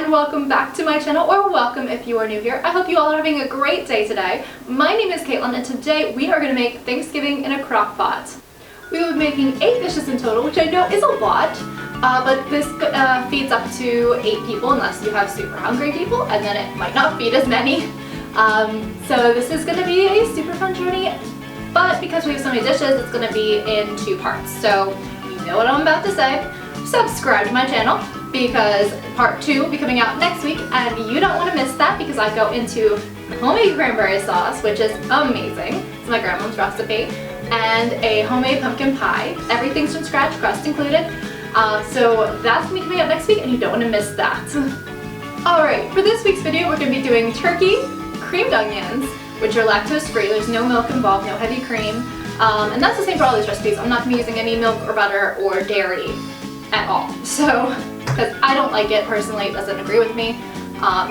and welcome back to my channel, or welcome if you are new here. I hope you all are having a great day today. My name is Caitlin and today we are going to make Thanksgiving in a crock pot. We will be making 8 dishes in total, which I know is a lot, but this feeds up to 8 people unless you have super hungry people, and then it might not feed as many. So this is going to be a super fun journey, but because we have so many dishes, it's going to be in 2 parts. So you know what I'm about to say. Subscribe to my channel because part 2 will be coming out next week, and you don't want to miss that because I go into homemade cranberry sauce, which is amazing. It's my grandma's recipe, and a homemade pumpkin pie. Everything's from scratch, crust included. So that's going to be coming out next week, and you don't want to miss that. Alright, for this week's video, we're going to be doing turkey, creamed onions, which are lactose free. There's no milk involved, no heavy cream. And that's the same for all these recipes. I'm not going to be using any milk or butter or dairy at all. So, because I don't like it personally, it doesn't agree with me.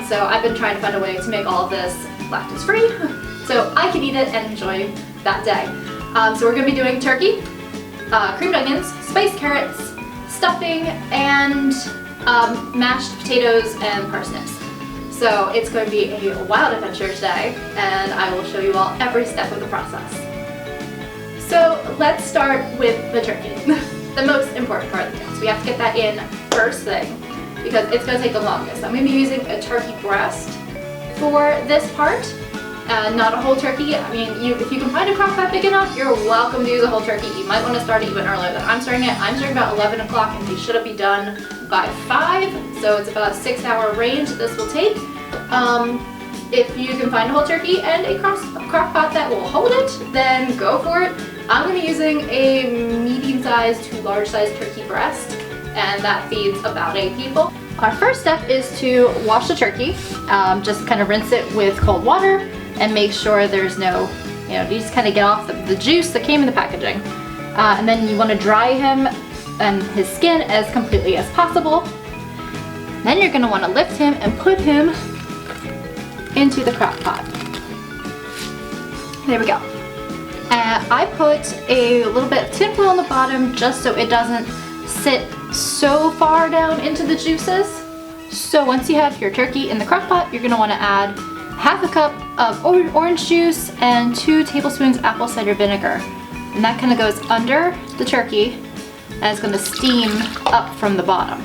So I've been trying to find a way to make all of this lactose free so I can eat it and enjoy that day. So we're going to be doing turkey, creamed onions, spiced carrots, stuffing, and mashed potatoes and parsnips. So it's going to be a wild adventure today, and I will show you all every step of the process. So let's start with the turkey. The most important part of the meal. So we have to get that in first thing because it's going to take the longest. I'm going to be using a turkey breast for this part, not a whole turkey. I mean, if you can find a crock pot big enough, you're welcome to use a whole turkey. You might want to start it even earlier than I'm starting it. I'm starting about 11 o'clock and we should be done by 5, so it's about a 6-hour range that this will take. If you can find a whole turkey and a crock pot that will hold it, then go for it. I'm going to be using a medium-sized to large-sized turkey breast, and that feeds about 8 people. Our first step is to wash the turkey. Just kind of rinse it with cold water and make sure there's no, you just kind of get off the juice that came in the packaging. And then you want to dry him and his skin as completely as possible. Then you're going to want to lift him and put him into the crock pot. There we go. I put a little bit of tin foil on the bottom just so it doesn't sit so far down into the juices. So once you have your turkey in the crock pot, you're going to want to add half a cup of orange juice and 2 tablespoons apple cider vinegar. And that kind of goes under the turkey and it's going to steam up from the bottom.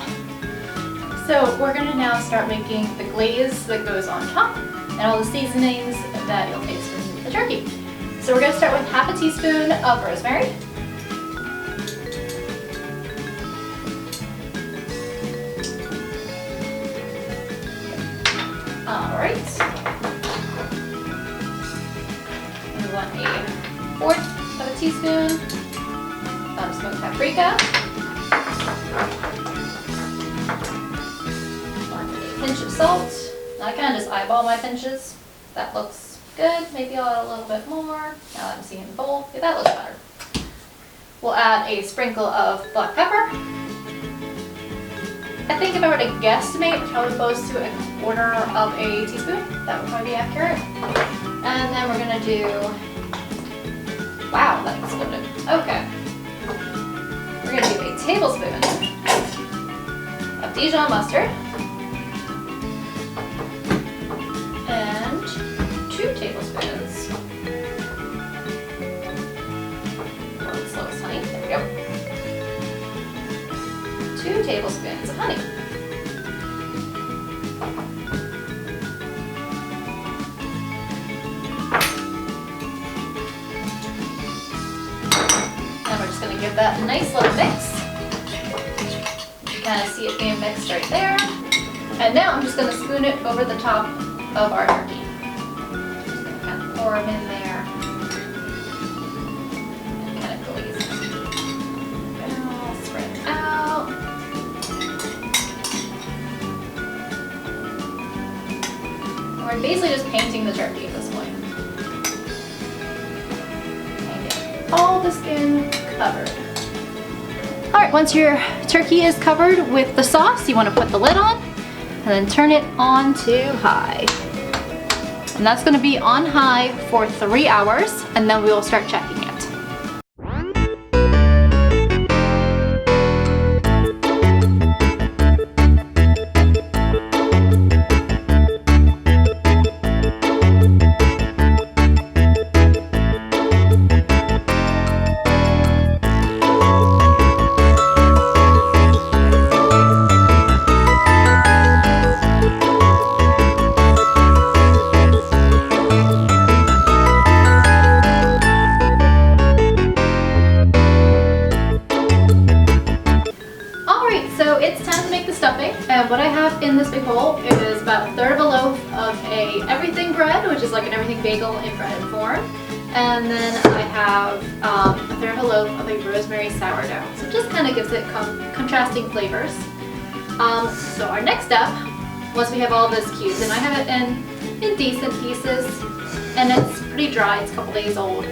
So we're going to now start making the glaze that goes on top and all the seasonings that you'll taste from the turkey. So we're going to start with half a teaspoon of rosemary, alright, we want a 1/4 of a teaspoon of smoked paprika, 1 pinch of salt. Now I kind of just eyeball my pinches. That looks good. Maybe I'll add a little bit more. Now that I'm seeing the bowl, yeah, that looks better. We'll add a sprinkle of black pepper. I think if I were to guesstimate, it's probably close to 1/4 of a teaspoon. That would probably be accurate. And then we're gonna do, wow, that exploded. Okay. We're gonna do a tablespoon of Dijon mustard. And 2 tablespoons. World's slowest honey. There we go. 2 tablespoons of honey. And we're just going to give that a nice little mix. You can kind of see it being mixed right there. And now I'm just going to spoon it over the top of our turkey. Pour them in there and kind of glaze it. Spread it out. And we're basically just painting the turkey at this point. And get all the skin covered. Alright, once your turkey is covered with the sauce, you want to put the lid on and then turn it on to high. And that's going to be on high for 3 hours, and then we will start checking it. And what I have in this big bowl is about 1/3 of a loaf of a everything bread, which is like an everything bagel in bread form. And then I have 1/3 of a loaf of a rosemary sourdough. So it just kind of gives it contrasting flavors. So our next step, once we have all this cubed, and I have it in decent pieces, and it's pretty dry, it's a couple days old.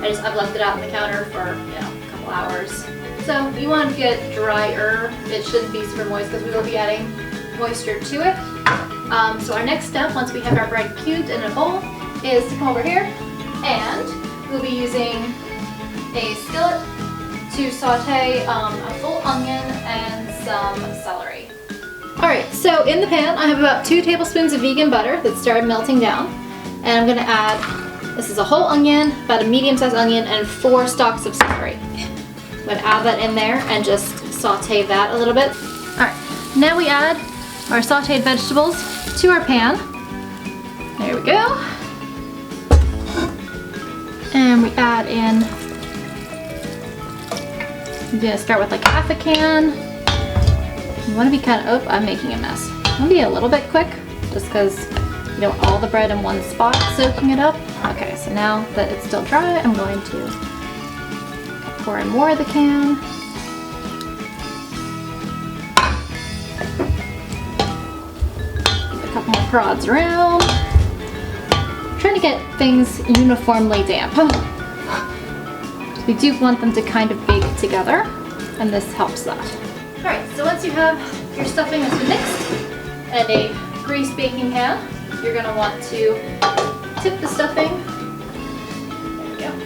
I've left it out on the counter for, you know, a couple hours. So you want to get drier. It shouldn't be super moist because we will be adding moisture to it. So our next step, once we have our bread cubed in a bowl, is to come over here, and we'll be using a skillet to saute a full onion and some celery. Alright, so in the pan I have about 2 tablespoons of vegan butter that started melting down. And I'm going to add, this is a whole onion, about a medium-sized onion, and 4 stalks of celery. I'm going to add that in there and just saute that a little bit. Alright, now we add our sauteed vegetables to our pan. There we go. And we add in, I'm going to start with like half a can. You want to be kind of, oh, I'm making a mess. I'm going to be a little bit quick just because you don't want all the bread in one spot soaking it up. Okay, so now that it's still dry, I'm going to pour in more of the can. A couple more prods around. Trying to get things uniformly damp. We do want them to kind of bake together, and this helps that. Alright, so once you have your stuffing that's been mixed and a greased baking pan, you're going to want to tip the stuffing. There we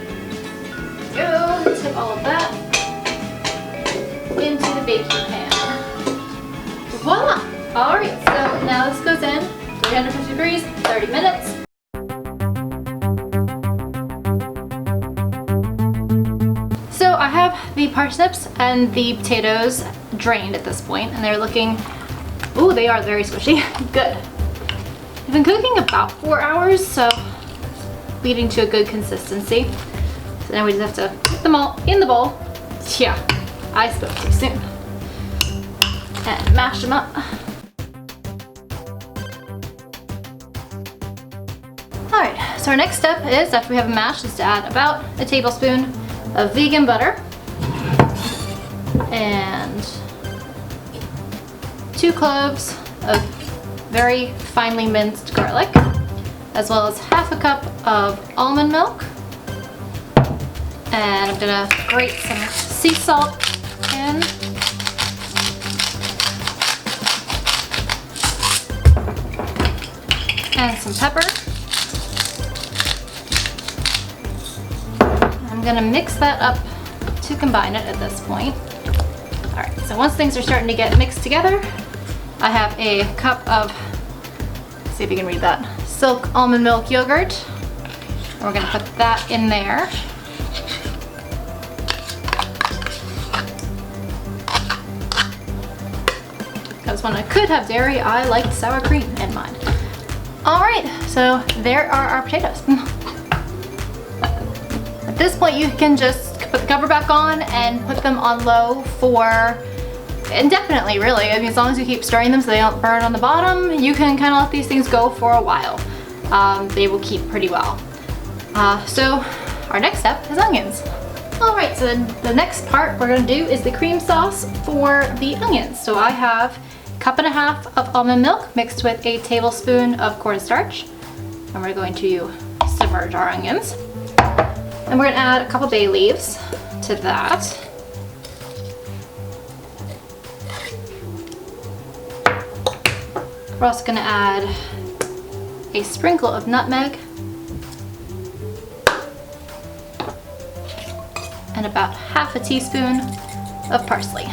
go. Tip all of that into the baking pan. Voila! Alright, so now this goes in 350 degrees, 30 minutes. So I have the parsnips and the potatoes drained at this point, and they're looking, ooh, they are very squishy. Good. I've been cooking about 4 hours, so leading to a good consistency. So now we just have to put them all in the bowl. Yeah, I spoke too soon. And mash them up. Alright, so our next step is, after we have them mashed, is to add about a tablespoon of vegan butter and 2 cloves of very finely minced garlic, as well as half a cup of almond milk. And I'm gonna grate some sea salt in. And some pepper. I'm gonna mix that up to combine it at this point. Alright, so once things are starting to get mixed together, I have a cup of, let's see if you can read that, silk almond milk yogurt. And we're gonna put that in there. Because when I could have dairy, I liked sour cream in mine. Alright, so there are our potatoes. At this point you can just put the cover back on and put them on low for indefinitely, really. I mean, as long as you keep stirring them so they don't burn on the bottom, you can kind of let these things go for a while. They will keep pretty well. So our next step is onions. Alright, so the next part we're going to do is the cream sauce for the onions. So I have 1.5 cups of almond milk mixed with a tablespoon of cornstarch. And we're going to submerge our onions. And we're going to add a couple bay leaves to that. We're also going to add a sprinkle of nutmeg and about half a teaspoon of parsley.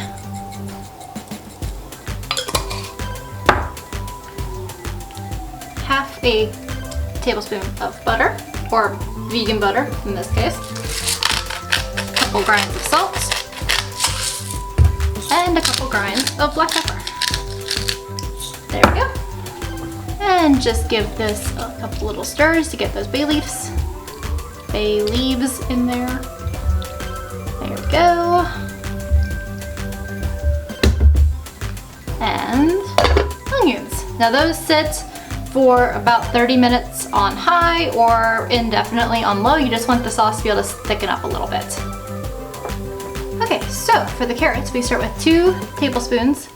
Half a tablespoon of butter, or vegan butter in this case. A couple grinds of salt. And a couple grinds of black pepper. There we go. And just give this a couple little stirs to get those bay leaves in there. There we go. And Now those sit for about 30 minutes on high or indefinitely on low. You just want the sauce to be able to thicken up a little bit. Okay, so for the carrots, we start with 2 tablespoons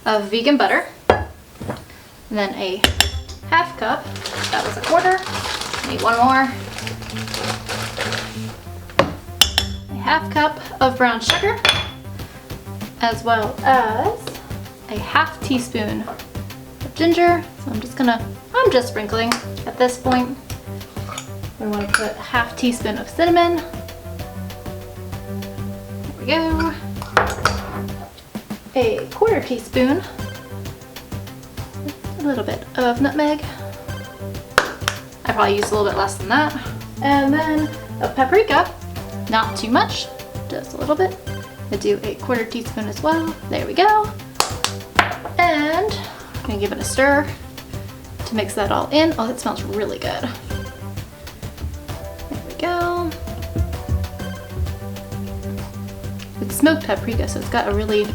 of vegan butter, and then a half cup, that was a quarter, need 1 more, a half cup of brown sugar, as well as a half teaspoon of ginger. So I'm just sprinkling at this point. We want to put a half teaspoon of cinnamon. There we go. A quarter teaspoon, a little bit of nutmeg. I probably used a little bit less than that. And then a paprika, not too much, just a little bit. I do a quarter teaspoon as well. There we go. And I'm gonna give it a stir to mix that all in. Oh, that smells really good. There we go. It's smoked paprika, so it's got a really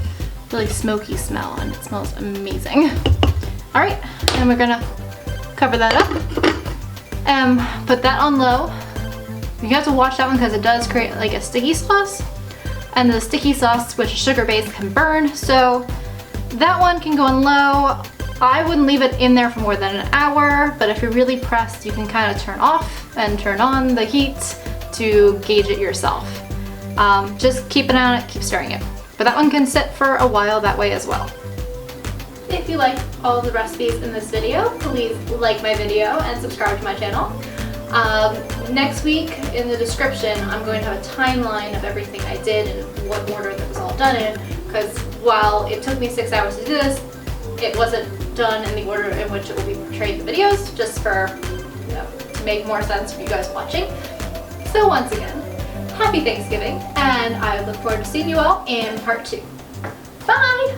smoky smell and it smells amazing. All right, and we're gonna cover that up and put that on low. You have to watch that one because it does create like a sticky sauce, and the sticky sauce, which is sugar-based, can burn, so that one can go on low. I wouldn't leave it in there for more than an hour, but if you're really pressed, you can kind of turn off and turn on the heat to gauge it yourself. Just keep an eye on it, keep stirring it. But that one can sit for a while that way as well. If you like all the recipes in this video, please like my video and subscribe to my channel. Next week in the description, I'm going to have a timeline of everything I did and what order that was all done in, because while it took me 6 hours to do this, it wasn't done in the order in which it will be portrayed in the videos, just for, to make more sense for you guys watching. So once again, happy Thanksgiving, and I look forward to seeing you all in part 2. Bye!